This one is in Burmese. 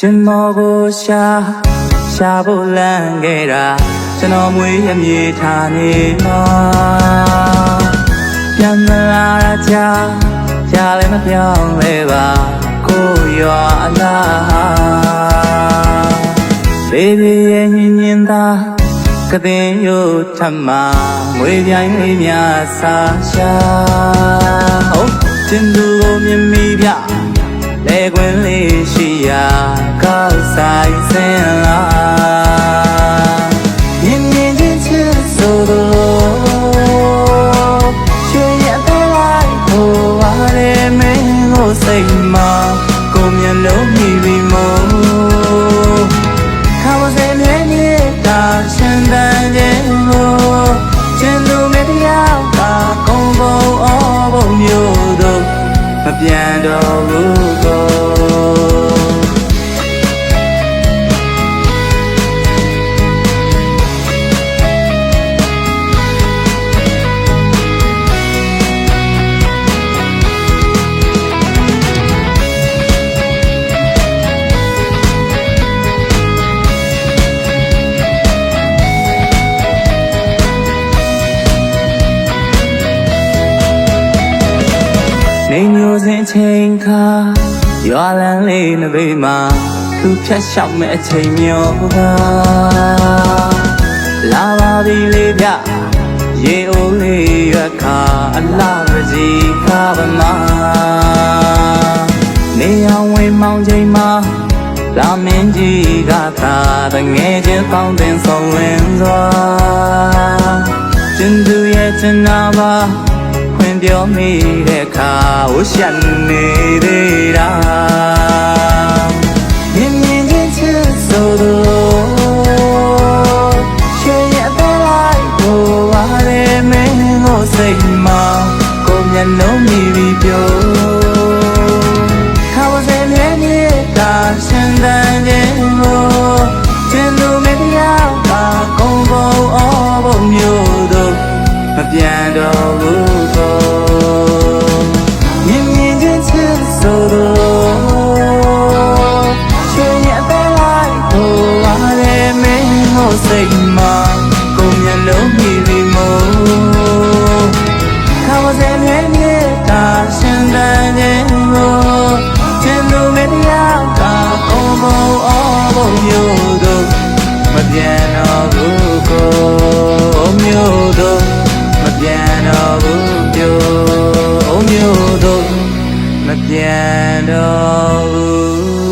真莫过下不烂给他，真我没也没他你嘛，变得拉家里那变来吧，过远啦，baby 也年大。ကတဲ့ယုထမမွေပြိုင်လေးများစာရှာဟုတ်ကျင်သူကိုမြင်မိပြလဲခွင်လေးရှိရာကောက်ဆိုင်စင်လာမြင်မြင်ချင်းချစ်ဆိုတော့ရွှေရတဲ့လိုက်ကိုဝါရဲမင်းကိုစိတ်မှာကိုမျက်လုံးမြည်ပြီးမို့ခါမစဲမြဲနေတာရှင်တန်ခြင်းကိုကျင်သူမတရားတာကုန်းကုန်အောဘုံမျိုးတို့မပြန်တော့ဘူးကိုနေမျိုးစင်ချိန်ခါရွာလန်းလေးနဘေးမှာသူဖြတ်လျှောက်မဲ့အချိန်မျိုးကလာပါပြီလေးပြရေအိုးလေးရွက်ခါအလားပစီခါပမာနေအောင်ဝေးမောင်ချိန်မှာလာမင်းကြီးကသာတငယ်ချင်းပေါင်းတင်ဆောင်လင်းစွာကျင်သူရဲ့ချင်နာပါပြောမိတဲ့အခါဝရှန်နေသေးတာမြင်မြင်ချင်းချစ်ဆိုတော့ရွှေရတဲ့လိုက်ကိုဝါရဲမင်းကိုစိတ်မှာကိုမျက်လုံးမြည်ပြီးပြောခါဝစဲမြဲနေတာရှင်တန်ခြင်းကိုကျင်သူမတရားတာကုန်းကုန်အောဘုံမျိုးတို့မပြန်တော့ဘူးကိုမြင်မြင်ချင်းချစ်ဆိုတော့ရွှေရတဲ့လိုက်ကိုဝါရဲမင်းကိုစိတ်မှာကိုမျက်လုံးမြည်ပြီးမို့ခါဝစဲမြဲနေတာရှင်တန်ခြင်းကိုကျင်သူမတရားတာကုန်းကုန်အောဘုံမျိုးတို့မပြန်တော့ဘူးကိုမျိုးတို့မပြန်တော့ဘူးပြောမျိုးတို့မပြန်တော့ဘူး